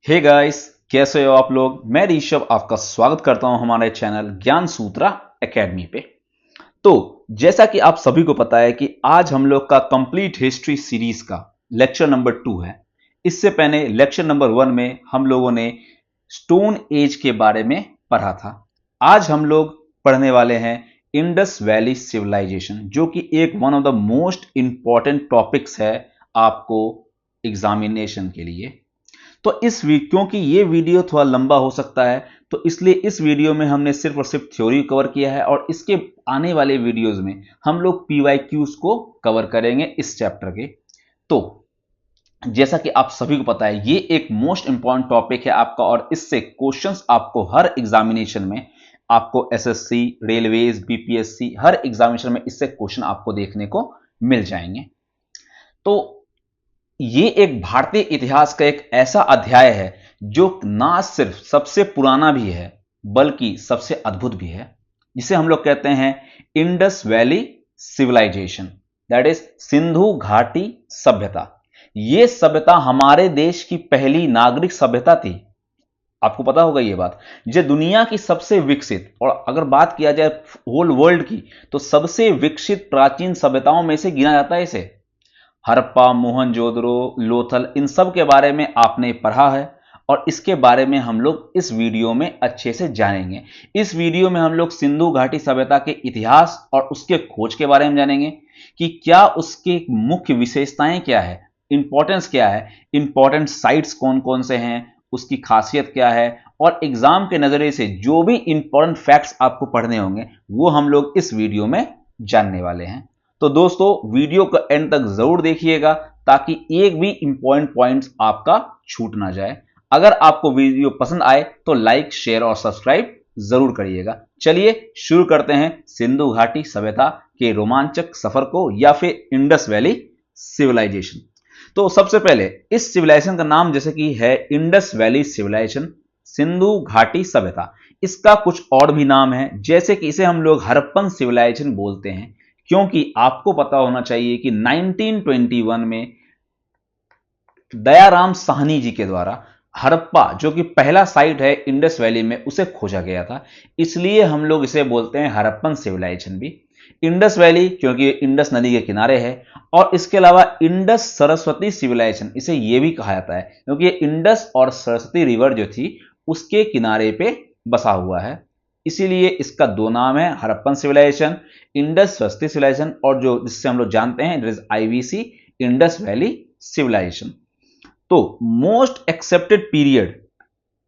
Hey guys, कैसे हो आप लोग। मैं ऋषभ आपका स्वागत करता हूं हमारे चैनल ज्ञान सूत्रा एकेडमी पे। तो जैसा कि आप सभी को पता है कि आज हम लोग का कंप्लीट हिस्ट्री सीरीज का लेक्चर नंबर 2 है। इससे पहले लेक्चर नंबर 1 में हम लोगों ने स्टोन एज के बारे में पढ़ा था। आज हम लोग पढ़ने वाले हैं इंडस वैली सिविलाइजेशन, जो कि एक one of the most important topics है आपको एग्जामिनेशन के लिए। तो क्योंकि ये वीडियो थोड़ा लंबा हो सकता है, तो इसलिए इस वीडियो में हमने सिर्फ और सिर्फ थ्योरी कवर किया है, और इसके आने वाले वीडियोस में हम लोग पीवाईक्यूज को कवर करेंगे इस चैप्टर के। तो जैसा कि आप सभी को पता है, ये एक मोस्ट इंपॉर्टेंट टॉपिक है आपका, और इससे क्वेश्चंस आपको हर एग्जामिनेशन में, आपको एसएससी, रेलवेज, बीपीएससी, हर एग्जामिनेशन में इससे क्वेश्चन आपको देखने को मिल जाएंगे। तो ये एक भारतीय इतिहास का एक ऐसा अध्याय है जो ना सिर्फ सबसे पुराना भी है बल्कि सबसे अद्भुत भी है, जिसे हम लोग कहते हैं Indus valley civilisation, that is Sindhu घाटी सभ्यता। यह सभ्यता हमारे देश की पहली नागरिक सभ्यता थी। आपको पता होगा ये बात। जो दुनिया की सबसे विकसित, और अगर बात किया जाए होल वर्ल्ड की, तो सबसे विकसित प्राचीन सभ्यताओं में से गिना जाता है इसे। हड़प्पा, मोहनजोदड़ो, लोथल, इन सब के बारे में आपने पढ़ा है, और इसके बारे में हम लोग इस वीडियो में अच्छे से जानेंगे। इस वीडियो में हम लोग सिंधु घाटी सभ्यता के इतिहास और उसके खोज के बारे में जानेंगे कि क्या उसकी मुख्य विशेषताएं क्या है, इंपॉर्टेंस क्या है, इंपॉर्टेंट साइट्स कौन कौन से हैं, उसकी खासियत क्या है, और एग्जाम के नजरिए से जो भी इंपॉर्टेंट फैक्ट्स आपको पढ़ने होंगे वो हम लोग इस वीडियो में जानने वाले हैं। तो दोस्तों, वीडियो को एंड तक जरूर देखिएगा ताकि एक भी इंपॉर्टेंट पॉइंट्स आपका छूट ना जाए। अगर आपको वीडियो पसंद आए तो लाइक, शेयर और सब्सक्राइब जरूर करिएगा। चलिए शुरू करते हैं सिंधु घाटी सभ्यता के रोमांचक सफर को, या फिर इंडस वैली सिविलाइजेशन। तो सबसे पहले इस सिविलाइजेशन का नाम जैसे कि है इंडस वैली सिविलाइजेशन, सिंधु घाटी सभ्यता। इसका कुछ और भी नाम है, जैसे कि इसे हम लोग हड़प्पन सिविलाइजेशन बोलते हैं, क्योंकि आपको पता होना चाहिए कि 1921 में दयाराम साहनी जी के द्वारा हड़प्पा, जो कि पहला साइट है इंडस वैली में, उसे खोजा गया था। इसलिए हम लोग इसे बोलते हैं हड़प्पन सिविलाइजेशन भी। इंडस वैली क्योंकि इंडस नदी के किनारे है, और इसके अलावा इंडस सरस्वती सिविलाइजेशन इसे यह भी कहा जाता है क्योंकि इंडस और सरस्वती रिवर जो थी उसके किनारे पे बसा हुआ है। इसीलिए इसका दो नाम है, Harappan civilisation, Indus Saraswati civilisation, और जो जिससे हम लोग जानते हैं it is IVC, Indus valley civilisation. तो मोस्ट एक्सेप्टेड पीरियड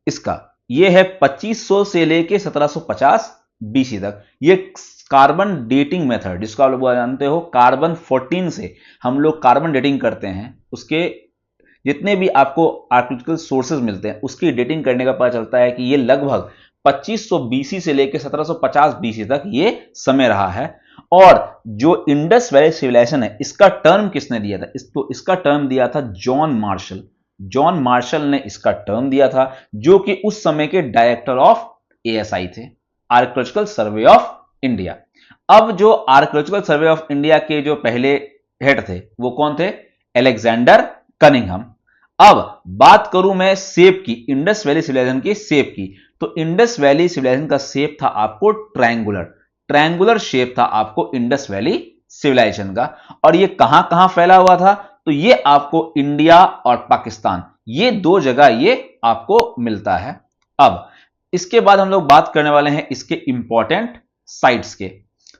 इसका ये है 2500 से लेके 1750 बीसी तक। ये कार्बन डेटिंग मेथड, जिसको आप लोग जानते हो कार्बन 14 से हम लोग कार्बन डेटिंग करते हैं, उसके जितने भी आपको आर्कियोलॉजिकल सोर्सेज मिलते हैं उसकी डेटिंग करने का पता चलता है कि ये लगभग 2500 बीसी से लेकर 1750 बीसी तक ये समय रहा है। और जो इंडस वैली सिविलाइजेशन है, इसका टर्म किसने दिया था? इसका टर्म दिया था जॉन मार्शल। जॉन मार्शल ने इसका टर्म दिया था, जो कि उस समय के डायरेक्टर ऑफ एएसआई थे, आर्कियोलॉजिकल सर्वे ऑफ इंडिया। अब जो आर्कियोलॉजिकल सर्वे ऑफ इंडिया के जो पहले हेड थे वो कौन थे? Alexander Cunningham. अब बात करूं मैं शेप की, इंडस वैली सिविलाइजेशन की शेप की, तो इंडस वैली सिविलाइजेशन का शेप था आपको ट्रायंगुलर। ट्रायंगुलर शेप था आपको इंडस वैली सिविलाइजेशन का। और ये कहां कहां फैला हुआ था? तो ये आपको इंडिया और पाकिस्तान, ये दो जगह ये आपको मिलता है। अब इसके बाद हम लोग बात करने वाले हैं इसके इंपॉर्टेंट साइट्स के।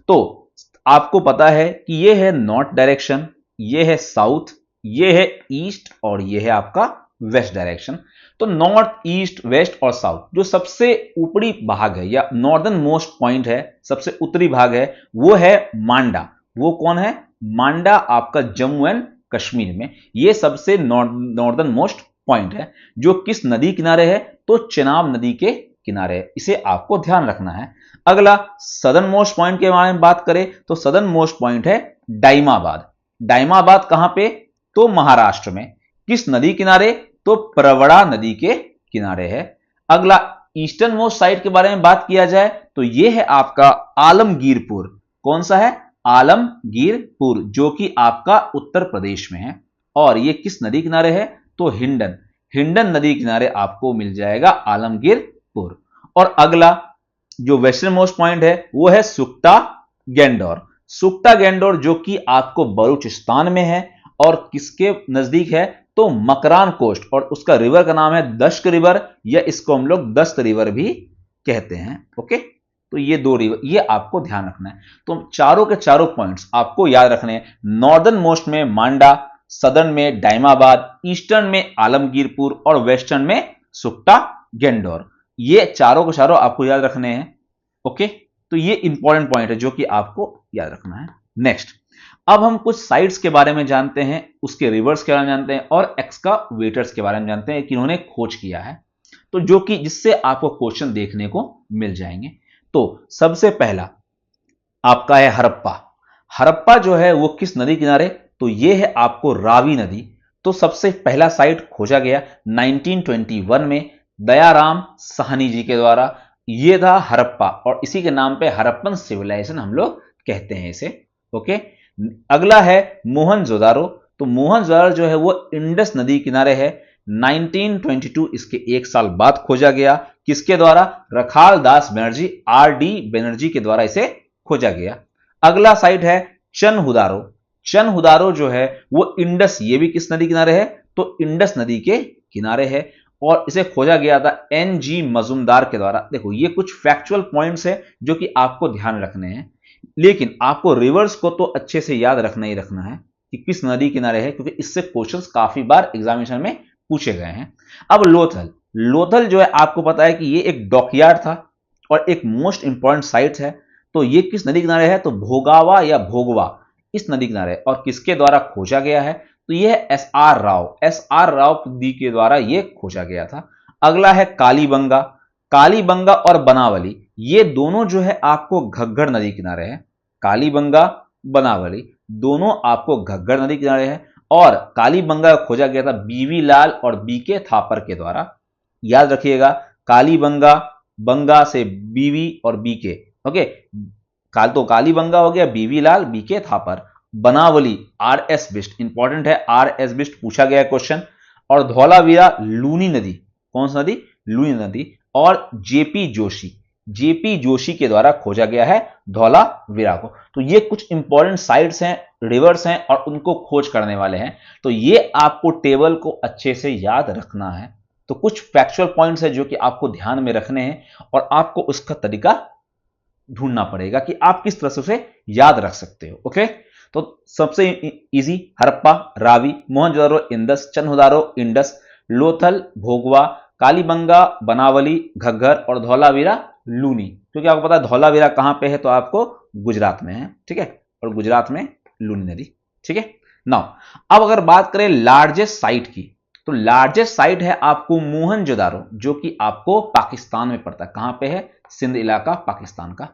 तो आपको पता है कि ये है नॉर्थ डायरेक्शन, ये है साउथ, ये है ईस्ट, और ये है आपका वेस्ट डायरेक्शन। तो नॉर्थ, ईस्ट, वेस्ट और साउथ, जो सबसे ऊपरी भाग है या नॉर्दर्न मोस्ट पॉइंट है, सबसे उत्तरी भाग है, वो है मांडा। वो कौन है? मांडा आपका जम्मू एंड कश्मीर में, ये सबसे नॉर्दर्न मोस्ट पॉइंट है, जो किस नदी किनारे है? तो चेनाब नदी के किनारे है। इसे आपको ध्यान रखना है। अगला सदर्न मोस्ट पॉइंट के बारे में बात करें तो सदर्न मोस्ट पॉइंट है डाइमाबाद। डाइमाबाद कहां पे? तो महाराष्ट्र में। किस नदी किनारे? तो प्रवरा नदी के किनारे है। अगला ईस्टर्न मोस्ट साइड के बारे में बात किया जाए तो यह है आपका आलमगीरपुर। कौन सा है? आलमगीरपुर, जो कि आपका उत्तर प्रदेश में है। और यह किस नदी किनारे है? तो हिंडन। हिंडन नदी किनारे आपको मिल जाएगा आलमगीरपुर। और अगला जो वेस्टर्न मोस्ट पॉइंट है वो है सुक्ता गेंडोर। सुक्ता गेंडोर जो कि आपको बलूचिस्तान में है और किसके नजदीक है, तो मकरान कोस्ट, और उसका रिवर का नाम है दश्क रिवर, या इसको हम लोग दस्त रिवर भी कहते हैं। ओके, तो ये दो रिवर, ये आपको ध्यान रखना है। तो चारों के चारों पॉइंट्स आपको याद रखने हैं। नॉर्दर्न मोस्ट में मांडा, सदर्न में डायमाबाद, ईस्टर्न में आलमगीरपुर और वेस्टर्न में सुक्ता गेंडोर। ये चारों के चारों आपको याद रखने हैं। ओके, तो ये इंपॉर्टेंट पॉइंट है जो कि आपको याद रखना है। नेक्स्ट, अब हम कुछ साइट्स के बारे में जानते हैं, उसके रिवर्स के बारे में जानते हैं और एक्सकावेटर्स के बारे में जानते हैं कि उन्होंने खोज किया है, तो जो कि जिससे आपको क्वेश्चन देखने को मिल जाएंगे। तो सबसे पहला आपका है हड़प्पा। हड़प्पा जो है वो किस नदी किनारे, तो ये है आपको रावी नदी। तो सबसे पहला साइट खोजा गया 1921 में दयाराम साहनी जी के द्वारा। ये था हड़प्पा और इसी के नाम पे हड़प्पन सिविलाइजेशन हम लोग कहते हैं इसे। ओके, अगला है मोहनजोदारो। तो मोहनजोदारो जो है वो इंडस नदी किनारे है। 1922 इसके एक साल बाद खोजा गया, किसके द्वारा, रखाल दास बनर्जी, आर डी बनर्जी के द्वारा इसे खोजा गया। अगला साइट है चनहुदारो। चनहुदारो जो है वो इंडस, ये भी किस नदी किनारे है, तो इंडस नदी के किनारे है और इसे खोजा गया था एन जी मजुमदार के द्वारा। देखो ये कुछ फैक्चुअल पॉइंट्स है जो कि आपको ध्यान रखने हैं, लेकिन आपको रिवर्स को तो अच्छे से याद रखना ही रखना है कि किस नदी किनारे है, क्योंकि इससे क्वेश्चंस काफी बार एग्जामिनेशन में पूछे गए हैं। अब लोथल, लोथल जो है आपको पता है कि ये एक डॉकयार्ड था और एक मोस्ट इंपॉर्टेंट साइट है। तो ये किस नदी किनारे है, तो भोगावा या भोगवा इस नदी किनारे है और किसके द्वारा खोजा गया है, तो ये है S R Rao, S R Rao दी के द्वारा ये खोजा गया था। अगला है कालीबंगा। कालीबंगा और बनावली ये दोनों जो है आपको घग्गर नदी किनारे है। कालीबंगा, बनावली दोनों आपको घग्गर नदी किनारे है और कालीबंगा खोजा गया था बीवी लाल और बी के थापर के द्वारा। याद रखिएगा, कालीबंगा, बंगा से बीवी और बी के। ओके, तो कालीबंगा हो गया बीवी Lal, B K Thapar. Banawali R S Bisht, important है, आर एस बिस्ट पूछा गया क्वेश्चन। और धौलावीरा लूनी नदी, कौन सी नदी, लूनी नदी। और जेपी जोशी, जेपी जोशी के द्वारा खोजा गया है धौलावीरा को। तो ये कुछ इंपॉर्टेंट साइट्स हैं, रिवर्स हैं और उनको खोज करने वाले हैं। तो ये आपको टेबल को अच्छे से याद रखना है। तो कुछ फैक्चुअल पॉइंट्स है जो कि आपको ध्यान में रखने हैं और आपको उसका तरीका ढूंढना पड़ेगा कि आप किस तरह से उसे याद रख सकते हो। ओके, तो सबसे easy Harappa, Ravi, Mohenjodaro Indus, Chanhudaro Indus, Lothal Bhogava, Kalibangan Banawali Ghaggar और धौलावीरा लूनी। क्योंकि आपको पता है धौलावीरा कहां पे है, तो आपको गुजरात में है, ठीक है, और गुजरात में लूनी नदी, ठीक है। नाउ अब अगर बात करें लार्जेस्ट साइट की, तो लार्जेस्ट साइट है आपको मोहनजोदारो जो कि आपको पाकिस्तान में पड़ता है। कहां पे है, सिंध इलाका पाकिस्तान का।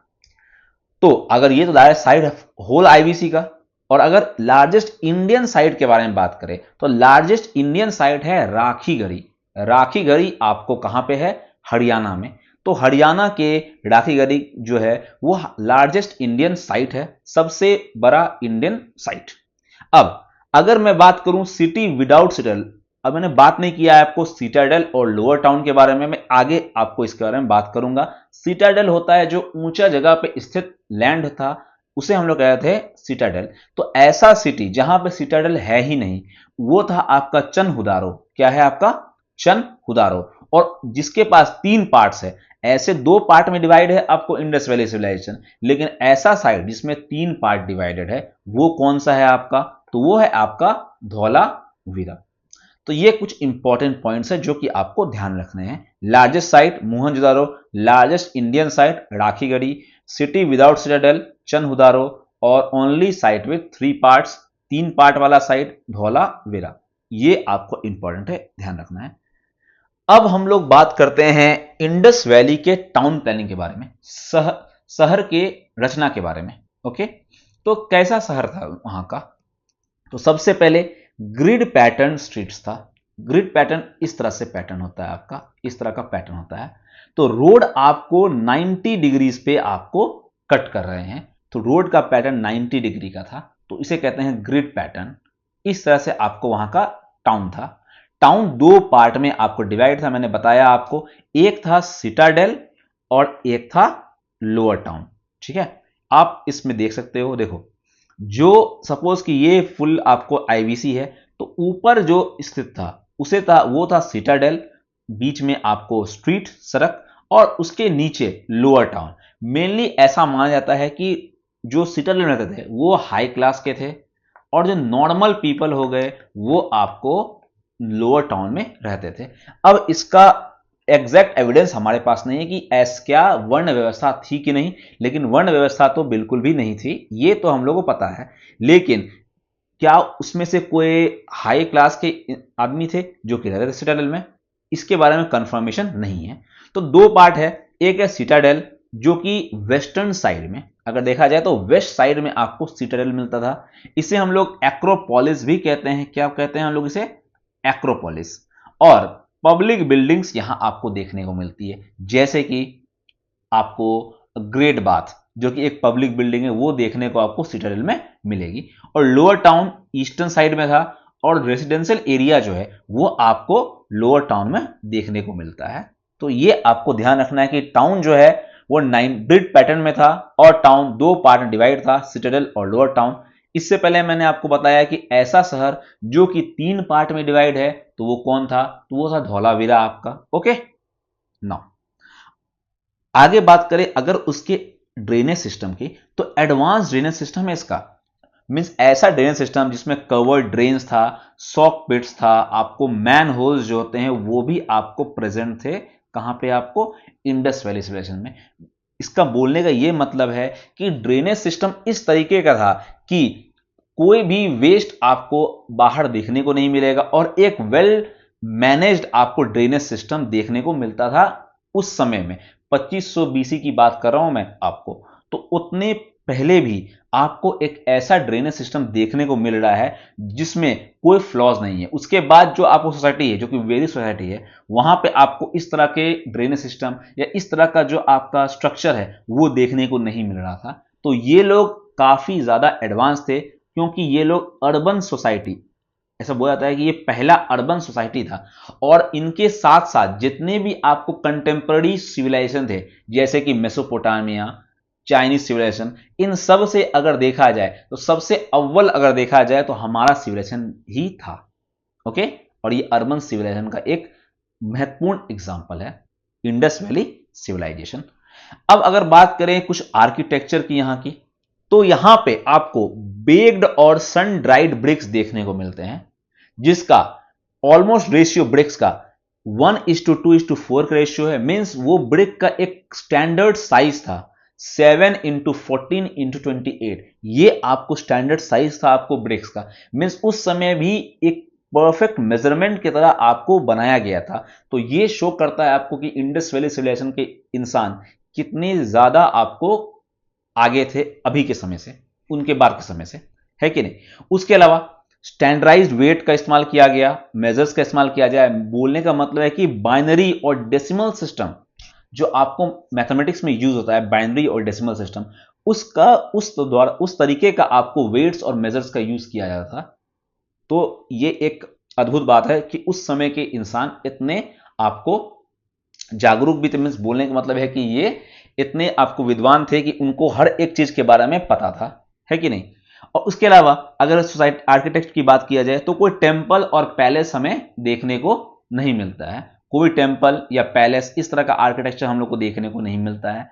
तो अगर ये तो लार्जेस्ट साइट है होल आईबीसी का, और अगर लार्जेस्ट इंडियन साइट के बारे में बात करें तो लार्जेस्ट इंडियन साइट है राखीगढ़ी। राखीगढ़ी आपको कहां पे है, हरियाणा में। तो हरियाणा के राखीगढ़ी जो है वो लार्जेस्ट इंडियन साइट है, सबसे बड़ा इंडियन साइट। अब अगर मैं बात करूं सिटी विदाउट सिटल, अब मैंने बात नहीं किया है आपको सिटाडेल और लोअर टाउन के बारे में, मैं आगे आपको इसके बारे में बात करूंगा। सिटाडेल होता है जो ऊंचा जगह पे स्थित लैंड था, उसे हम लोग कहते थे सिटाडेल। तो ऐसा सिटी जहां पे सिटाडेल है ही नहीं, वो था आपका चनहुदारो। क्या है आपका, चनहुदारो, और जिसके पास 3 पार्ट्स है। ऐसे 2 पार्ट में डिवाइड है आपको इंडस वैली सिविलाइजेशन, लेकिन ऐसा साइड जिसमें 3 पार्ट डिवाइडेड है वो कौन सा है आपका, तो वो है आपका धौलावीरा। तो ये कुछ इंपॉर्टेंट पॉइंट्स है जो कि आपको ध्यान रखने हैं। Largest site Mohenjodaro, largest Indian site Rakhigarhi, city without citadel Chanhudaro, और only site with 3 parts, 3 part वाला साइट धौलावीरा। ये आपको इंपॉर्टेंट है, ध्यान रखना है। अब हम लोग बात करते हैं इंडस वैली के टाउन प्लानिंग के बारे में, शहर के रचना के बारे में। ओके, तो कैसा शहर था वहां का, तो सबसे पहले ग्रिड पैटर्न स्ट्रीट्स था। ग्रिड पैटर्न इस तरह से पैटर्न होता है आपका, इस तरह का पैटर्न होता है। तो रोड आपको 90 डिग्रीज पे आपको कट कर रहे हैं, तो रोड का पैटर्न 90 डिग्री का था, तो इसे कहते हैं ग्रिड पैटर्न। इस तरह से आपको वहां का टाउन था। टाउन दो पार्ट में आपको डिवाइड था, मैंने बताया आपको, एक था सिटाडेल और एक था लोअर टाउन। ठीक है, आप इसमें देख सकते हो, देखो जो सपोज कि ये फुल आपको आईवीसी है, तो ऊपर जो स्थित था उसे था, वो था सिटाडेल, बीच में आपको स्ट्रीट सड़क, और उसके नीचे लोअर टाउन। मेनली ऐसा माना जाता है कि जो सिटाडेल में रहते थे वो हाई क्लास के थे, और जो नॉर्मल पीपल हो गए वो आपको लोअर टाउन में रहते थे। अब इसका एग्जैक्ट एविडेंस हमारे पास नहीं है कि ऐसा क्या वर्ण व्यवस्था थी कि नहीं, लेकिन वर्ण व्यवस्था तो बिल्कुल भी नहीं थी, ये तो हम लोगों को पता है। लेकिन क्या उसमें से कोई हाई क्लास के आदमी थे जो कि रहते थे सिटाडेल में, इसके बारे में कंफर्मेशन नहीं है। तो दो पार्ट है, एक है सिटाडेल जो कि वेस्टर्न साइड में, अगर देखा जाए तो वेस्ट साइड में आपको सिटाडेल मिलता था। इसे हम लोग एक्रोपोलिस भी कहते हैं। क्या कहते हैं हम लोग इसे? एक्रोपोलिस। और पब्लिक बिल्डिंग्स यहां आपको देखने को मिलती है, जैसे कि आपको ग्रेट बाथ जो कि एक पब्लिक बिल्डिंग है, वो देखने को आपको सिटाडेल में मिलेगी। और लोअर टाउन ईस्टर्न साइड में था, और रेसिडेंशियल एरिया जो है वो आपको लोअर टाउन में देखने को मिलता है। तो ये आपको ध्यान रखना है कि टाउन जो है वो 9 ग्रिड पैटर्न में था, और टाउन दो पार्ट में डिवाइड था, सिटाडेल और लोअर टाउन। इससे पहले मैंने आपको बताया कि ऐसा शहर जो कि 3 पार्ट में डिवाइड है, तो वो कौन था? तो वो था धौलावीरा आपका। ओके, नाउ आगे बात करें अगर उसके ड्रेनेज सिस्टम की, तो एडवांस ड्रेनेज सिस्टम है इसका। मींस ऐसा ड्रेनेज सिस्टम जिसमें कवर्ड ड्रेन्स था, सॉक पिट्स था, आपको मैन होल्स जो होते हैं वो भी आपको प्रेजेंट थे। कहां पे? आपको इंडस वैली सिविलाइजेशन में। इसका बोलने का ये मतलब है कि ड्रेनेज सिस्टम इस तरीके का था कि कोई भी वेस्ट आपको बाहर देखने को नहीं मिलेगा, और एक वेल मैनेज्ड आपको ड्रेनेज सिस्टम देखने को मिलता था उस समय में। 2500 बीसी की बात कर रहा हूं मैं आपको, तो उतने पहले भी आपको एक ऐसा ड्रेनेज सिस्टम देखने को मिल रहा है जिसमें कोई फ्लॉज नहीं है। उसके बाद जो आपको सोसाइटी है, जो कि वेरी सोसाइटी है, वहां पे आपको इस तरह के ड्रेनेज सिस्टम या इस तरह का जो आपका स्ट्रक्चर है वो देखने को नहीं मिल रहा था। तो ये लोग काफी ज्यादा एडवांस थे, क्योंकि ये लोग अर्बन सोसाइटी, ऐसा बोला जाता है कि ये पहला अर्बन सोसाइटी था। और इनके साथ साथ जितने भी आपको कंटेम्पररी सिविलाइजेशन थे, जैसे कि मेसोपोटामिया, चाइनीज सिविलाइजेशन, इन सब से अगर देखा जाए तो सबसे अव्वल अगर देखा जाए तो हमारा सिविलाइजेशन ही था। ओके, और ये अर्बन सिविलाइजेशन का एक महत्वपूर्ण एग्जाम्पल है, इंडस वैली सिविलाइजेशन। अब अगर बात करें कुछ आर्किटेक्चर की यहां की, तो यहां पे आपको बेक्ड और सन ड्राइड ब्रिक्स देखने को मिलते हैं, जिसका ऑलमोस्ट रेशियो ब्रिक्स का 1:2:4 का रेशियो है। मींस वो ब्रिक का एक स्टैंडर्ड साइज था 7:14:28। ये आपको स्टैंडर्ड साइज था आपको ब्रिक्स का। मींस उस समय भी एक परफेक्ट मेजरमेंट की तरह आपको बनाया गया था। तो ये शो करता है आपको कि इंडस वैली सिविलाइजेशन के इंसान कितने ज्यादा आपको आगे थे अभी के समय से, उनके बाद के समय से, है कि नहीं? उसके अलावा स्टैंडर्डाइज्ड वेट का इस्तेमाल किया गया, मेजर्स का इस्तेमाल किया जाए। बोलने का मतलब है कि बाइनरी और डेसिमल सिस्टम जो आपको मैथमेटिक्स में यूज होता है, बाइनरी और डेसिमल सिस्टम, उसका उस तरीके का आपको वेट्स और मेजर्स का यूज किया जाता था। तो ये एक अद्भुत बात है कि उस समय के इंसान इतने आपको जागरूक भी थे। मीन्स बोलने का मतलब है कि ये इतने आपको विद्वान थे कि उनको हर एक चीज के बारे में पता था, है कि नहीं? और उसके अलावा अगर सोसाइटी आर्किटेक्ट की बात किया जाए, तो कोई टेम्पल और पैलेस हमें देखने को नहीं मिलता है। कोई टेम्पल या पैलेस इस तरह का आर्किटेक्चर हम लोग को देखने को नहीं मिलता है।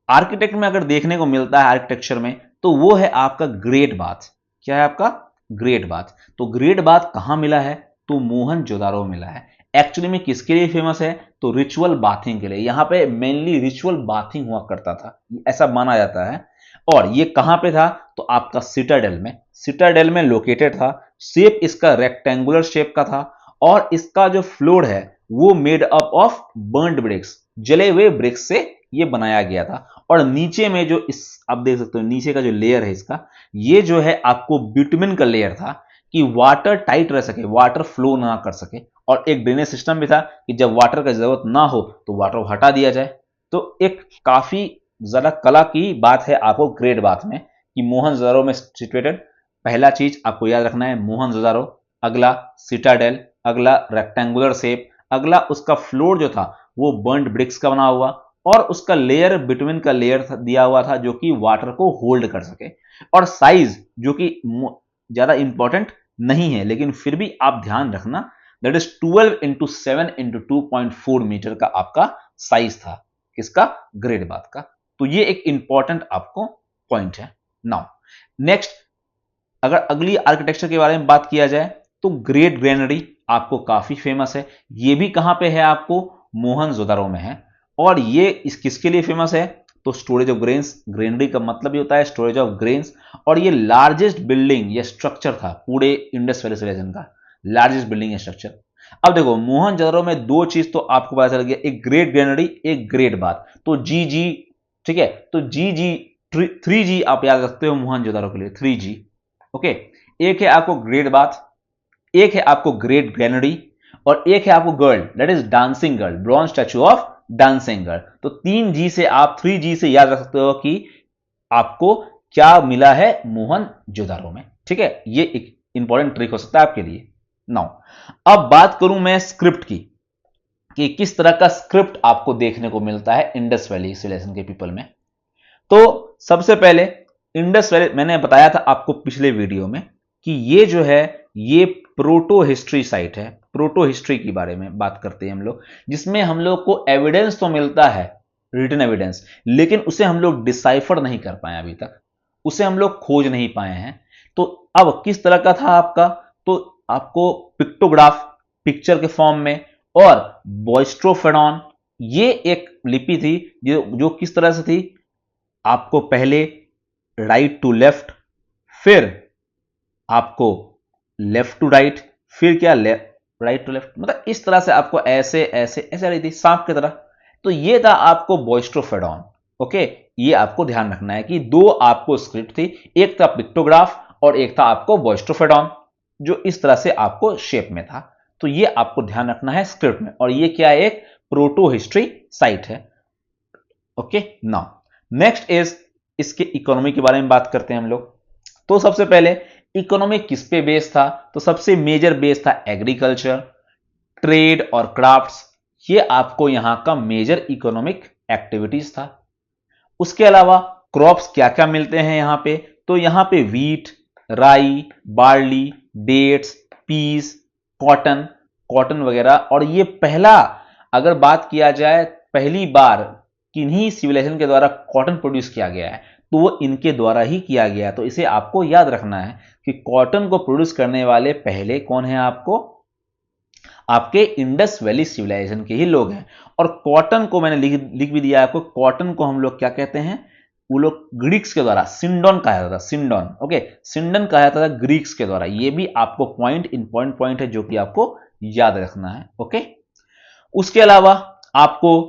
आर्किटेक्ट में अगर देखने को मिलता है आर्किटेक्चर में, तो वो है आपका ग्रेट बाथ। क्या है आपका? Great bath. तो ग्रेट बाथ कहां मिला है? तो मोहनजोदारो मिला है। एक्चुअली में किसके लिए फेमस है? तो रिचुअल बाथिंग के लिए। यहां पे मेनली रिचुअल बाथिंग हुआ करता था, ऐसा माना जाता है। और ये कहां पे था? तो आपका सिटाडेल में, सिटाडेल में लोकेटेड था। शेप इसका रेक्टेंगुलर शेप का था, और इसका जो फ्लोर है वो made up of burned bricks, जले हुए ब्रिक्स से ये बनाया गया था। और नीचे में जो इस आप देख सकते हो नीचे का जो लेयर है इसका, ये जो है आपको बिटुमिन का लेयर था कि वाटर टाइट रह सके, वाटर फ्लो ना कर सके। और एक ड्रेनेज सिस्टम भी था कि जब वाटर का जरूरत ना हो तो वाटर हटा दिया जाए। तो एक काफी ज्यादा कला की बात है आपको ग्रेट बात में कि मोहनजोदारो में सिचुएटेड। पहला चीज आपको याद रखना है मोहनजोदारो, अगला सिटाडेल, अगला रेक्टेंगुलर शेप, अगला उसका फ्लोर जो था वो बर्न्ड ब्रिक्स का बना हुआ, और उसका लेयर बिटवीन का लेयर दिया हुआ था जो कि वाटर को होल्ड कर सके, और साइज जो कि ज्यादा इंपॉर्टेंट नहीं है लेकिन फिर भी आप ध्यान रखना, that is 12 into 7 into 2.4 metre का आपका साइज था, किसका, ग्रेड बाथ का। तो ये एक इंपॉर्टेंट आपको पॉइंट है। नाउ नेक्स्ट, अगर अगली आर्किटेक्चर के बारे में बात किया जाए तो ग्रेट ग्रेनरी आपको काफी फेमस है। ये भी कहां पे है, आपको मोहनजोदड़ो में है। और ये इस किसके लिए फेमस है, तो स्टोरेज ऑफ ग्रेन्स, ग्रेनरी का मतलब ही होता है स्टोरेज ऑफ ग्रेन्स, और ये लार्जेस्ट बिल्डिंग या स्ट्रक्चर था पूरे इंडस वैली सिविलाइजेशन का, लार्जेस्ट बिल्डिंग या स्ट्रक्चर। अब देखो मोहनजोदड़ो में दो चीज तो आपको पता चल गया, एक ग्रेट ग्रेनरी, एक ग्रेट बाथ। तो जी जी, ठीक है, तो जी जी 3G आप याद रखते हो मोहनजोदड़ो के लिए, 3G। ओके, एक है आपको ग्रेट बाथ, एक है आपको ग्रेट ग्रेनरी, और एक है आपको girl, that is dancing girl, bronze statue of dancing girl. तो 3G से आप 3G से याद रख सकते हो कि आपको क्या मिला है मोहनजोदड़ो में। ठीक है, ये एक इंपॉर्टेंट ट्रिक हो सकता है आपके लिए। नाउ अब बात करूं मैं स्क्रिप्ट की, कि किस तरह का स्क्रिप्ट आपको देखने को मिलता है इंडस वैली सिविलाइजेशन के पीपल में। तो सबसे पहले इंडस वैली, मैंने बताया था आपको पिछले वीडियो में कि ये जो है ये प्रोटो हिस्ट्री साइट है। प्रोटो हिस्ट्री के बारे में बात करते हैं हम लोग, जिसमें हम लोग को एविडेंस तो मिलता है, रिटन एविडेंस, लेकिन उसे हम लोग डिसाइफर नहीं कर पाए अभी तक, उसे हम लोग खोज नहीं पाए हैं। तो अब किस तरह का था आपका, तो आपको पिक्टोग्राफ, पिक्चर के फॉर्म में, और बॉयस्ट्रोफेडॉन, ये एक लिपि थी जो किस तरह से थी, आपको पहले राइट टू लेफ्ट, फिर आपको लेफ्ट टू राइट, फिर क्या लेफ्ट राइट टू लेफ्ट, मतलब इस तरह से आपको ऐसे ऐसे ऐसे रही थी सांप की तरह। तो ये था आपको बॉयस्ट्रोफेडॉन। ओके, ये आपको ध्यान रखना है कि दो आपको स्क्रिप्ट थी, एक था पिक्टोग्राफ और एक था आपको बॉयस्ट्रोफेडॉन, जो इस तरह से आपको शेप में था। तो ये आपको ध्यान रखना है स्क्रिप्ट में, और ये क्या है, एक प्रोटो हिस्ट्री साइट है। ओके, नाउ नेक्स्ट इज इसके इकोनॉमी के बारे में बात करते हैं हम लोग। तो सबसे पहले इकोनॉमी किस पे बेस था, तो सबसे मेजर बेस था एग्रीकल्चर, ट्रेड और क्राफ्ट्स। ये आपको यहां का मेजर इकोनॉमिक एक्टिविटीज था। उसके अलावा क्रॉप्स क्या क्या मिलते हैं यहां पे, तो यहां पे wheat, rye, barley, dates, peas, cotton, cotton वगैरह। और ये पहला, अगर बात किया जाए पहली बार किन्हीं सिविलाइजेशन के द्वारा कॉटन प्रोड्यूस किया गया है तो वो इनके द्वारा ही किया गया है। तो इसे आपको याद रखना है कि कॉटन को प्रोड्यूस करने वाले पहले कौन है, आपको आपके इंडस वैली सिविलाइजेशन के ही लोग हैं। और कॉटन को मैंने लिख भी दिया आपको, कॉटन को हम लोग क्या कहते हैं, वो लोग ग्रीक्स के द्वारा सिंडोन कहा जाता था, सिंडोन। ओके, सिंडन कहा जाता था ग्रीक्स के द्वारा। ये भी आपको पॉइंट, इंपॉर्टेंट पॉइंट है जो कि आपको याद रखना है। ओके, उसके अलावा आपको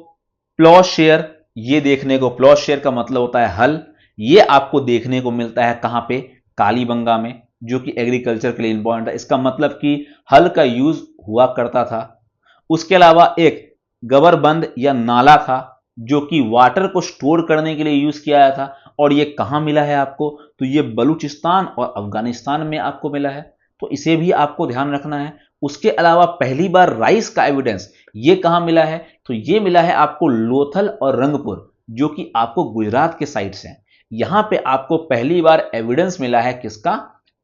प्लॉशेयर, ये देखने को, प्लॉशेयर का मतलब होता है हल, ये आपको देखने को मिलता है कहां पे, कालीबंगा में, जो कि एग्रीकल्चर के लिए इंपॉर्टेंट है। इसका मतलब कि हल का यूज हुआ करता था। उसके अलावा एक गबरबंद या नाला था जो कि वाटर को स्टोर करने के लिए यूज किया गया था। और ये कहां मिला है आपको, तो ये बलूचिस्तान और अफगानिस्तान में आपको मिला है। तो इसे भी आपको ध्यान रखना है। उसके अलावा पहली बार राइस का एविडेंस ये कहां मिला है, तो ये मिला है आपको लोथल और रंगपुर, जो कि आपको गुजरात के साइड से। यहां पे आपको पहली बार एविडेंस मिला है किसका,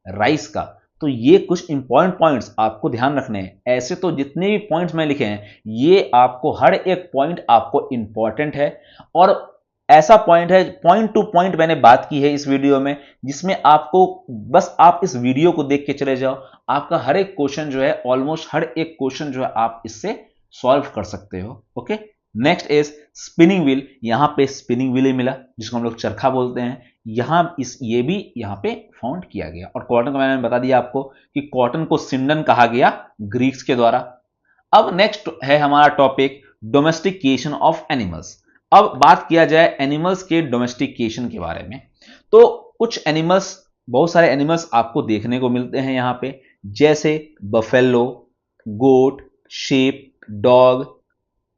राइस का। तो ये कुछ इंपॉर्टेंट पॉइंट्स आपको ध्यान रखने हैं। ऐसे तो जितने भी पॉइंट्स मैं लिखे हैं ये आपको हर एक पॉइंट आपको इंपॉर्टेंट है, और ऐसा पॉइंट है, पॉइंट टू पॉइंट मैंने बात की है इस वीडियो में, जिसमें आपको बस आप इस वीडियो को देख के चले जाओ, आपका हर एक क्वेश्चन जो है, ऑलमोस्ट हर एक क्वेश्चन जो है आप इससे सॉल्व कर सकते हो। Okay, next is spinning wheel. यहां पे स्पिनिंग व्हील ही मिला जिसको हम लोग चरखा बोलते हैं, यहां इस ये भी यहां पे फाउंड किया गया। और कॉटन का मैंने बता दिया आपको कि कॉटन को सिंडन कहा गया ग्रीक्स के द्वारा। अब नेक्स्ट है हमारा टॉपिक डोमेस्टिकेशन ऑफ एनिमल्स। अब बात किया जाए एनिमल्स के डोमेस्टिकेशन के बारे में, तो कुछ एनिमल्स, बहुत सारे एनिमल्स आपको देखने को मिलते हैं यहां पे, जैसे बफेलो, गोट, sheep, डॉग,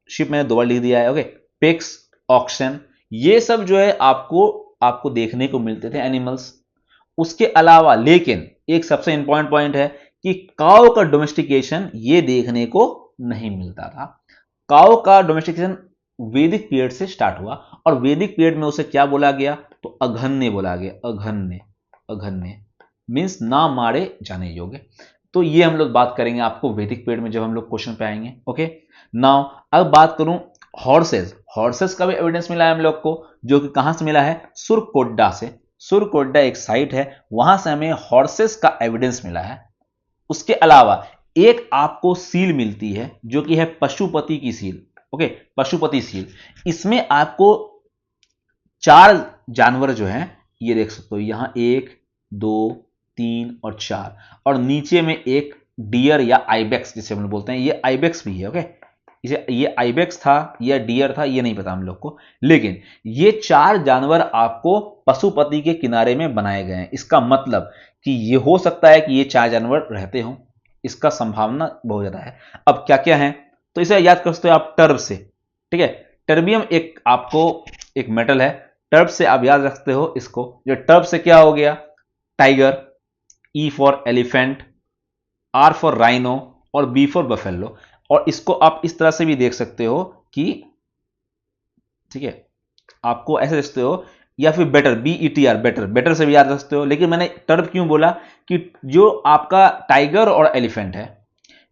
शिप मैंने दो बार लिख दिया है। ओके, पिग्स, ऑक्सन, ये सब जो है आपको आपको देखने को मिलते थे एनिमल्स। उसके अलावा लेकिन एक सबसे इंपॉर्टेंट पॉइंट है कि काऊ का डोमेस्टिकेशन ये देखने को नहीं मिलता था। काऊ का डोमेस्टिकेशन वैदिक पीरियड से स्टार्ट हुआ और वैदिक पीरियड में उसे क्या बोला गया, तो अघन्य बोला गया। अघन्य, अघन्य मीन्स ना मारे जाने योग्य। तो ये हम लोग बात करेंगे आपको वैदिक पीरियड में जब हम लोग क्वेश्चन पे आएंगे। ओके, नाउ अब बात करूं हॉर्सेस। हॉर्सेस का भी एविडेंस मिला है हम लोग को, जो कि कहां से मिला है, सुरकोड्डा से। सुरकोड्डा एक साइट है, वहां से हमें हॉर्सेस का एविडेंस मिला है। उसके अलावा एक आपको सील मिलती है जो कि है पशुपति की सील। ओके, पशुपति सील, इसमें आपको 4 जानवर जो हैं ये देख सकते हो, यहां 1 2 3 और 4, और नीचे में एक डियर या आइबेक्स जिसे हम लोग बोलते हैं, ये आइबेक्स भी है। ओके, इसे ये आइबेक्स था या डियर था ये नहीं पता हम लोग को, लेकिन ये 4 जानवर आपको पशुपति के किनारे में बनाए गए हैं। इसका मतलब कि ये हो सकता है कि ये 4 जानवर रहते हों, इसका संभावना बहुत ज्यादा है। अब क्या क्या है, तो इसे याद कर सकते हो आप टर्ब से। ठीक है, टर्बियम एक आपको एक मेटल है, टर्ब से आप याद रखते हो इसको। जो टर्ब से क्या हो गया, tiger, E for elephant, R for rhino और बी फॉर बफेलो। और इसको आप इस तरह से भी देख सकते हो कि, ठीक है, आपको ऐसे देखते हो, या फिर बेटर, BETR, बेटर, बेटर से भी याद रख सकते हो। लेकिन मैंने टर्ब क्यों बोला कि जो आपका टाइगर और एलिफेंट है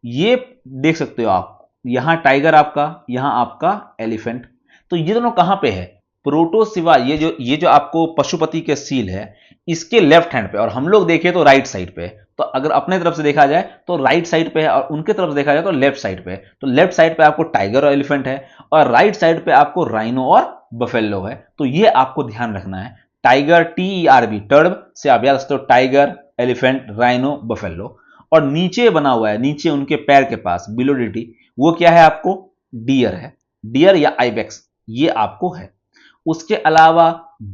ये देख सकते हो आप, यहां टाइगर आपका, यहां आपका एलिफेंट, तो ये दोनों कहां पे है, प्रोटोसिवा, ये जो आपको पशुपति के सील है इसके लेफ्ट हैंड पे, और हम लोग देखें तो राइट साइड पे। तो अगर अपने तरफ से देखा जाए तो राइट साइड पे है, और उनके तरफ से देखा जाए तो लेफ्ट साइड पे है। तो लेफ्ट साइड पे आपको टाइगर और एलिफेंट है, और राइट साइड पे आपको राइनो और बफेलो है। तो ये आपको ध्यान रखना है, टाइगर, TERB, टर्ब से आप याद रखते हो टाइगर, एलिफेंट, राइनो, बफेलो। और नीचे बना हुआ है, नीचे उनके पैर के पास बिलोडिटी, वो क्या है आपको, डियर है, डियर या आइबेक्स, ये आपको है। उसके अलावा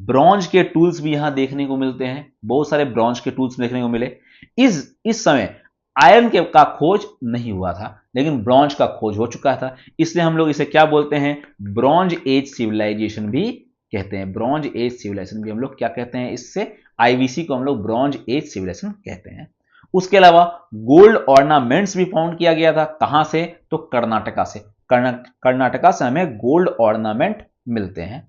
ब्रॉन्ज के टूल्स भी यहां देखने को मिलते हैं, बहुत सारे ब्रॉन्ज के टूल्स देखने को मिले। इस समय आयरन के का खोज नहीं हुआ था, लेकिन ब्रॉन्ज का खोज हो चुका था, इसलिए हम लोग इसे क्या बोलते हैं, ब्रॉन्ज एज सिविलाइजेशन भी कहते हैं। ब्रॉन्ज एज सिविलाइजेशन भी हम लोग क्या कहते हैं, इससे IBC को हम लोग ब्रॉन्ज एज सिविलाइजेशन कहते हैं। उसके अलावा गोल्ड ऑर्नामेंट्स भी फाउंड किया गया था, कहां से, तो कर्नाटका से। कर्नाटका से हमें गोल्ड ऑर्नामेंट मिलते हैं।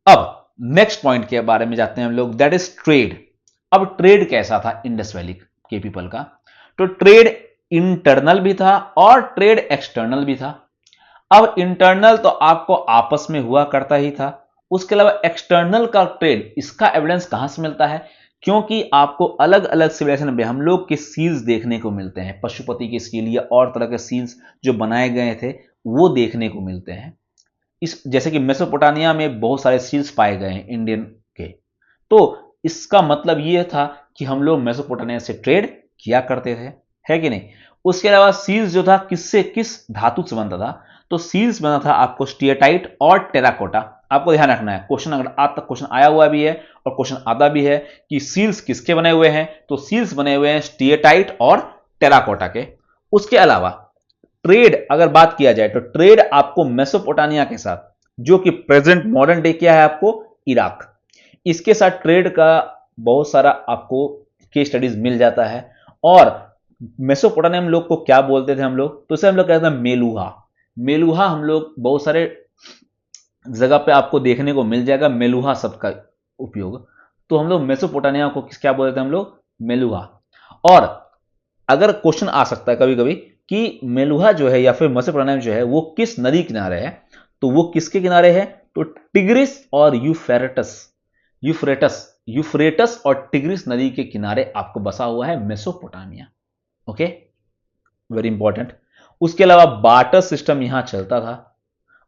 अब नेक्स्ट पॉइंट के बारे में जाते हैं हम लोग, दैट इज ट्रेड। अब ट्रेड कैसा था इंडस वैली के पीपल का, तो ट्रेड इंटरनल भी था और ट्रेड एक्सटर्नल भी था। अब इंटरनल तो आपको आपस में हुआ करता ही था, उसके अलावा एक्सटर्नल का ट्रेड, इसका एविडेंस कहां से मिलता है, क्योंकि आपको अलग अलग सिविलाइजेशन में हम लोग के सील्स देखने को मिलते हैं, पशुपति के सील या और तरह के सील्स जो बनाए गए थे वो देखने को मिलते हैं। इस जैसे कि मेसोपोटामिया में बहुत सारे सील्स पाए गए हैं इंडियन के, तो इसका मतलब यह था कि हम लोग मेसोपोटामिया से ट्रेड किया करते थे, है कि नहीं। उसके अलावा सील्स जो था किससे, किस धातु से बनता था, तो सील्स बना था आपको स्टीएटाइट और टेराकोटा। आपको ध्यान रखना है, क्वेश्चन अगर आज तक क्वेश्चन आया हुआ भी है और क्वेश्चन आता भी है कि सील्स किसके बने हुए हैं, तो सील्स बने हुए हैं स्टीएटाइट और टेराकोटा के। उसके अलावा ट्रेड अगर बात किया जाए तो ट्रेड आपको मेसोपोटामिया के साथ, जो कि प्रेजेंट मॉडर्न डे क्या है आपको, इराक, इसके साथ ट्रेड का बहुत सारा आपको केस स्टडीज मिल जाता है। और मेसोपोटामिया हम लोग को क्या बोलते थे हम लोग, तो इसे हम लोग कहते हैं मेलुहा। मेलुहा हम लोग बहुत सारे जगह पे आपको देखने को मिल जाएगा, मेलुहा शब्द का उपयोग। तो हम लोग मेसोपोटामिया को क्या बोलते थे हम लोग, मेलुहा। और अगर क्वेश्चन आ सकता है कभी कभी कि मेलुहा जो है या फिर मेसोपोटामिया जो है वो किस नदी किनारे है, तो वो किसके किनारे है, तो टिग्रिस और यूफ्रेटस, यूफ्रेटस यूफ्रेटस और टिग्रिस नदी के किनारे आपको बसा हुआ है मेसोपोटामिया। Okay, very important. उसके अलावा बार्टर सिस्टम यहां चलता था।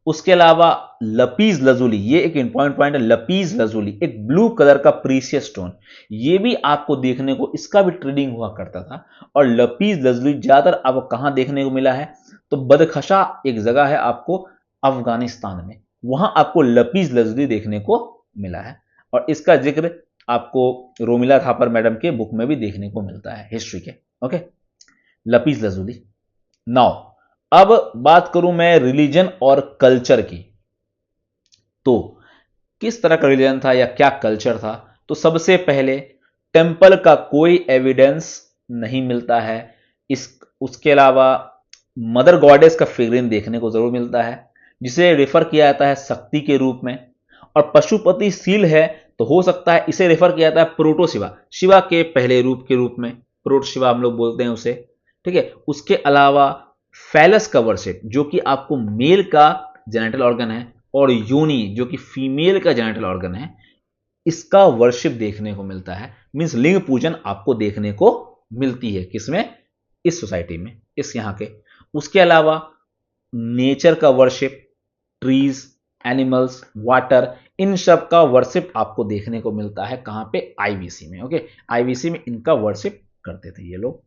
उसके अलावा लपीज लजुली, ये एक इंपॉर्टेंट पॉइंट है, लपीज लजुली एक ब्लू कलर का प्रीशियस स्टोन, ये भी आपको देखने को, इसका भी ट्रेडिंग हुआ करता था। और लपीज लजुली ज्यादातर आपको कहां देखने को मिला है, तो बदखशा एक जगह है आपको अफगानिस्तान में, वहां आपको लपीज लजुली देखने को मिला है। और इसका जिक्र आपको रोमिला थापर मैडम के बुक में भी देखने को मिलता है हिस्ट्री के। Okay, लपीज lazuli. नाउ अब बात करूं मैं रिलीजन और कल्चर की, तो किस तरह का रिलीजन था या क्या कल्चर था, तो सबसे पहले टेंपल का कोई एविडेंस नहीं मिलता है। इस उसके अलावा मदर गॉडेस का फिगरीन देखने को जरूर मिलता है, जिसे रेफर किया जाता है शक्ति के रूप में। और पशुपति सील है तो हो सकता है इसे रेफर किया जाता है प्रोटो शिवा, शिवा के पहले रूप के रूप में, प्रोटो शिवा हम लोग बोलते हैं उसे। ठीक है, उसके अलावा फैलस का वर्शिप, जो कि आपको मेल का जेनेटल ऑर्गन है, और योनि जो कि फीमेल का जेनेटल ऑर्गन है, इसका वर्शिप देखने को मिलता है। मींस लिंग पूजन आपको देखने को मिलती है किसमें, इस सोसाइटी में, इस यहां के। उसके अलावा नेचर का वर्शिप, ट्रीज, एनिमल्स, वाटर, इन सब का वर्शिप आपको देखने को मिलता है कहां पे, आईवीसी में। ओके, आईवीसी में इनका वर्शिप करते थे ये लोग।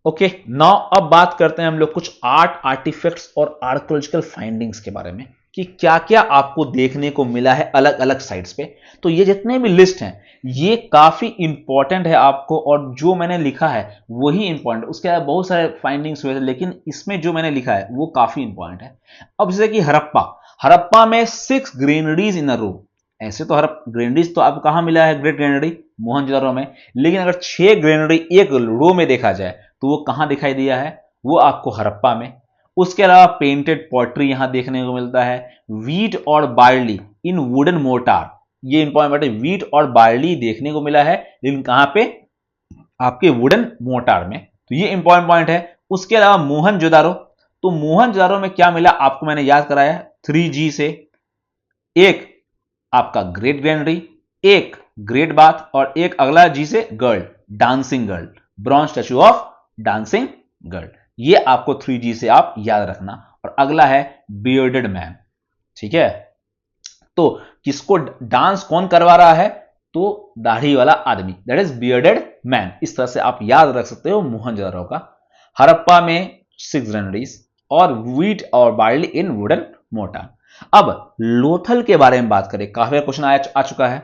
ओके, नाउ अब बात करते हैं हम लोग कुछ आर्ट आर्टिफैक्ट्स और आर्कोलॉजिकल फाइंडिंग्स के बारे में, कि क्या क्या आपको देखने को मिला है अलग अलग साइट्स पे। तो ये जितने भी लिस्ट हैं ये काफी इंपॉर्टेंट है आपको, और जो मैंने लिखा है वही इंपॉर्टेंट। उसके अलावा बहुत सारे फाइंडिंग्स हुए थे, लेकिन इसमें जो मैंने लिखा है वो काफी इंपॉर्टेंट है। अब जैसे कि हड़प्पा, हड़प्पा में 6 ग्रेनरीज इन अ रो। ऐसे तो हर ग्रेनरीज तो आपको कहां मिला है, ग्रेट ग्रेनरी मोहनजोदड़ो में, लेकिन अगर 6 ग्रेनरी एक रो में देखा जाए तो वो कहां दिखाई दिया है, वो आपको हड़प्पा में। उसके अलावा पेंटेड पॉटरी यहां देखने को मिलता है। वीट और बार्ली इन वुडन मोर्टार, ये इंपॉर्टेंट बात है, वीट और बार्ली देखने को मिला है, लेकिन कहां पे, आपके वुडन मोर्टार में। तो ये इंपॉर्टेंट पॉइंट है। उसके अलावा मोहनजोदारो, तो मोहनजोदारो में क्या मिला आपको, मैंने याद कराया 3G से, एक आपका ग्रेट ग्रैंडरी, एक ग्रेट बाथ, और एक अगला जी से girl, dancing girl, bronze statue of dancing girl. ये आपको 3G से आप याद रखना। और अगला है बियर्डेड मैन। ठीक है, तो किसको डांस कौन करवा रहा है, तो दाढ़ी वाला आदमी, दैट इज बियर्डेड मैन। इस तरह से आप याद रख सकते हो मोहनजोदड़ो का। हड़प्पा में 6 ग्रेनरीज, और वीट और बार्ली इन वुडन मोर्टार। अब लोथल के बारे में बात करें, काफी क्वेश्चन आ चुका है।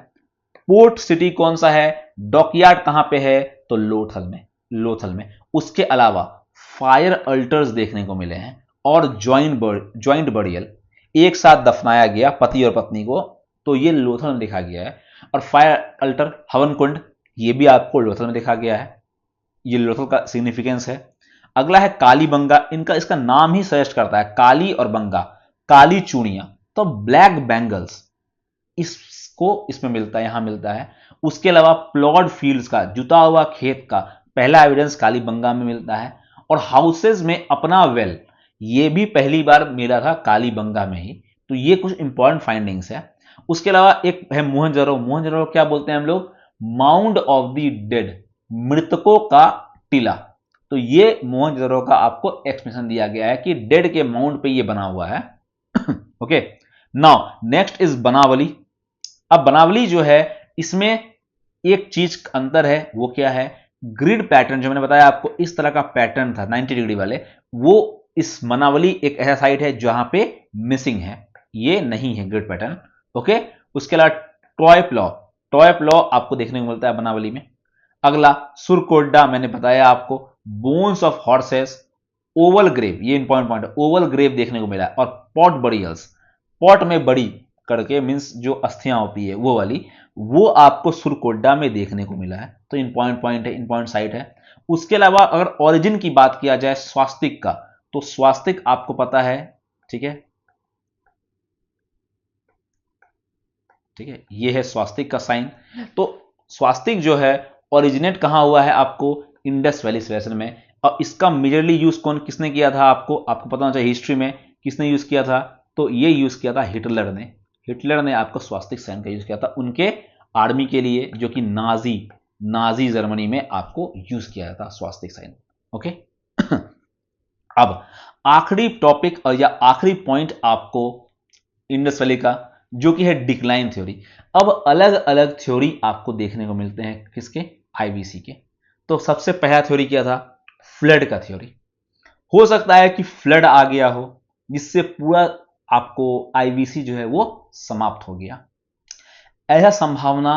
पोर्ट सिटी कौन सा है, डॉकयार्ड कहां पे है, तो लोथल में, लोथल में। उसके अलावा फायर अल्टर्स देखने को मिले हैं, और ज्वाइंट बरियल, एक साथ दफनाया गया पति और पत्नी को, तो ये लोथल में देखा गया है। और फायर अल्टर, हवन कुंड, ये भी आपको लोथल में देखा गया है। ये लोथल का सिग्निफिकेंस है। अगला है कालीबंगा, इनका इसका नाम ही सजेस्ट करता है, काली और बंगा, काली चूड़ियां, तो ब्लैक बैंगल्स, इसको इसमें मिलता है, यहां मिलता है। उसके अलावा प्लॉड फील्ड्स का, जुता हुआ खेत का पहला एविडेंस कालीबंगा में मिलता है। और हाउसेज में अपना वेल, ये भी पहली बार मिला था कालीबंगा में ही। तो ये कुछ इंपॉर्टेंट फाइंडिंग्स है। उसके अलावा एक है मोहनजोदड़ो, मोहनजोदड़ो क्या बोलते हैं हम लोग, माउंड ऑफ द डेड, मृतकों का टीला। तो ये मोहनजोदड़ो का आपको एक्सप्लेनेशन दिया गया है कि डेड के माउंड पे ये बना हुआ है। Okay, now next is Banawali. अब बनावली जो है, इसमें एक चीज अंतर है, वो क्या है, ग्रिड पैटर्न जो मैंने बताया आपको, इस तरह का पैटर्न था 90 डिग्री वाले, वो इस मनावली एक ऐसा साइट है जहां पे मिसिंग है, ये नहीं है ग्रिड पैटर्न। ओके, उसके अलावा टॉय प्लॉ, टॉय प्लॉ आपको देखने को मिलता है बनावली में। अगला सुरकोड्डा, मैंने बताया आपको, bones of horses, oval grave, ये इंपॉर्टेंट पॉइंट है, ओवल ग्रेव देखने को मिला है। और पॉट बरियल्स, पॉट में बड़ी करके, मीन्स जो अस्थियां होती है वो वाली, वो आपको सुरकोड्डा में देखने को मिला है। तो इंपॉर्टेंट पॉइंट है, इंपॉर्टेंट साइट है। उसके अलावा अगर ओरिजिन की बात किया जाए स्वास्तिक का, तो स्वास्तिक आपको पता है, ठीक है, ठीक है, ये है स्वास्तिक का साइन। तो स्वास्तिक जो है ओरिजिनेट कहां हुआ है, आपको इंडस वैली सिविलाइजेशन में। और इसका मेजरली यूज किसने किया था, आपको आपको पता होना चाहिए हिस्ट्री में किसने यूज किया था, तो ये यूज किया था हिटलर ने। हिटलर ने आपको स्वास्तिक साइन का यूज किया था उनके आर्मी के लिए, जो कि नाजी नाजी जर्मनी में आपको यूज किया था स्वास्तिक साइन। ओके, अब आखिरी टॉपिक और या आखिरी पॉइंट आपको इंडस वैली का, जो कि है डिक्लाइन थ्योरी। अब अलग अलग थ्योरी आपको देखने को मिलते हैं किसके, आईवीसी के। तो सबसे पहला थ्योरी क्या था, फ्लड का थ्योरी। हो सकता है कि फ्लड आ गया हो जिससे पूरा आपको आईवीसी जो है वो समाप्त हो गया। ऐसा संभावना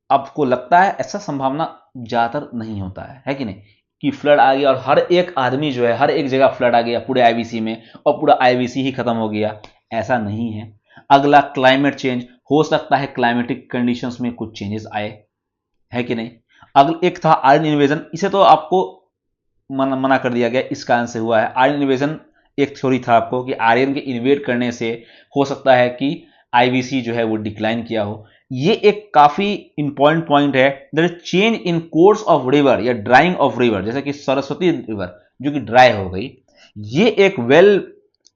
आपको लगता है, ऐसा संभावना ज्यादातर नहीं होता है कि नहीं, कि फ्लड आ गया और हर एक आदमी जो है, हर एक जगह फ्लड आ गया पूरे आईवीसी में, और पूरा आईवीसी ही खत्म हो गया, ऐसा नहीं है। अगला क्लाइमेट चेंज, हो सकता है क्लाइमेटिक कंडीशंस में कुछ चेंजेस आए, है कि नहीं। अगला एक था आर्यन इन्वेजन, इसे तो आपको मना कर दिया गया, इस कारण से हुआ है। आर्यन इन्वेजन एक थ्योरी था आपको कि आर्यन के इन्वेड करने से हो सकता है कि आईवीसी जो है वो डिक्लाइन किया हो। ये एक काफी इंपॉर्टेंट पॉइंट है। That change in course of river या ड्राइंग ऑफ रिवर, जैसे कि सरस्वती रिवर जो कि ड्राई हो गई, ये एक वेल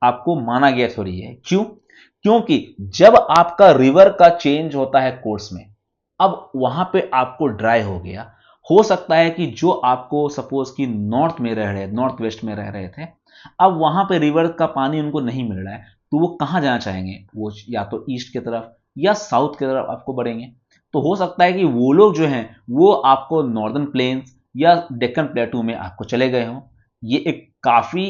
आपको माना गया थ्योरी है। क्यों? क्योंकि जब आपका रिवर का चेंज होता है कोर्स में, अब वहां पे आपको ड्राई हो गया, हो सकता है कि जो आपको सपोज कि नॉर्थ में रह रहे, नॉर्थ वेस्ट में रह रहे थे, अब वहां पे रिवर का पानी उनको नहीं मिल रहा है, तो वो कहां जाना चाहेंगे? वो या तो ईस्ट की तरफ या साउथ की तरफ आपको बढ़ेंगे। तो हो सकता है कि वो लोग जो हैं वो आपको नॉर्दर्न प्लेन्स या डेक्कन प्लेटू में आपको चले गए हों। ये एक काफी,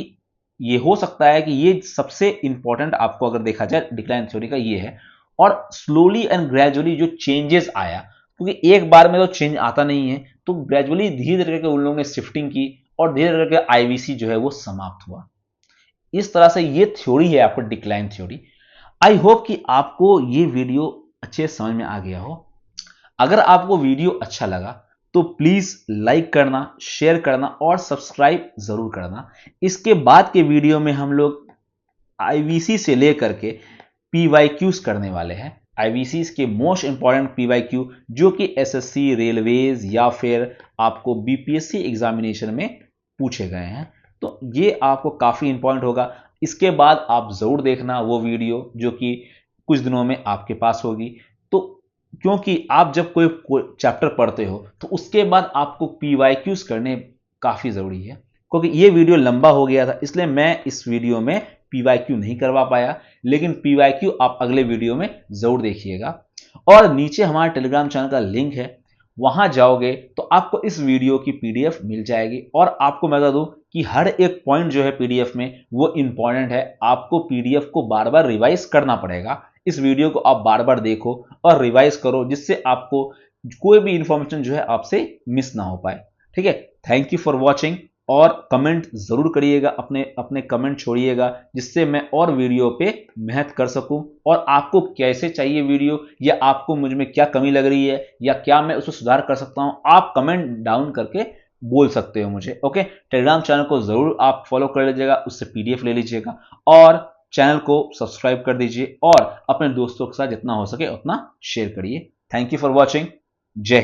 ये हो सकता है कि ये सबसे इंपॉर्टेंट आपको अगर देखा जाए डिक्लाइन थ्योरी का ये है। और स्लोली एंड ग्रेजुअली जो चेंजेस आया, क्योंकि एक बार में तो चेंज आता नहीं है, तो ग्रेजुअली धीरे धीरे करके उन लोगों ने शिफ्टिंग की और धीरे धीरे करके आईवीसी जो है वो समाप्त हुआ। इस तरह से ये थ्योरी है आपको डिक्लाइन थ्योरी। आई होप कि आपको ये वीडियो अच्छे समझ में आ गया हो। अगर आपको वीडियो अच्छा लगा तो प्लीज लाइक करना, शेयर करना और सब्सक्राइब जरूर करना। इसके बाद के वीडियो में हम लोग आईवीसी से लेकर के पीवाईक्यूज करने वाले हैं। आईवीसी के मोस्ट इंपॉर्टेंट पीवाईक्यू जो कि एसएससी, रेलवेज या फिर आपको बीपीएससी एग्जामिनेशन में पूछे गए हैं, तो ये आपको काफी इंपॉर्टेंट होगा। इसके बाद आप जरूर देखना वो वीडियो जो कि कुछ दिनों में आपके पास होगी। तो क्योंकि आप जब कोई चैप्टर पढ़ते हो तो उसके बाद आपको पीवाईक्यूज करने काफी जरूरी है। क्योंकि ये वीडियो लंबा हो गया था, इसलिए मैं इस वीडियो में पीवाईक्यू नहीं करवा पाया, लेकिन पीवाईक्यू आप अगले वीडियो में जरूर देखिएगा। और नीचे हमारे टेलीग्राम चैनल का लिंक है, वहां जाओगे तो आपको इस वीडियो की पीडीएफ मिल जाएगी। और आपको मैं बता दूं कि हर एक पॉइंट जो है पीडीएफ में वो इंपॉर्टेंट है, आपको पीडीएफ को बार बार रिवाइज करना पड़ेगा। इस वीडियो को आप बार बार देखो और रिवाइज करो, जिससे आपको कोई भी इंफॉर्मेशन जो है आपसे मिस ना हो पाए। ठीक है, थैंक यू फॉर वॉचिंग। और कमेंट जरूर करिएगा, अपने अपने कमेंट छोड़िएगा, जिससे मैं और वीडियो पे मेहनत कर सकूं। और आपको कैसे चाहिए वीडियो, या आपको मुझ में क्या कमी लग रही है, या क्या मैं उसमें सुधार कर सकता हूं, आप कमेंट डाउन करके बोल सकते हो मुझे। ओके, टेलीग्राम चैनल को जरूर आप फॉलो कर लीजिएगा, उससे पीडीएफ ले लीजिएगा और चैनल को सब्सक्राइब कर दीजिए और अपने दोस्तों के साथ जितना हो सके उतना शेयर करिए। Thank you for watching. जय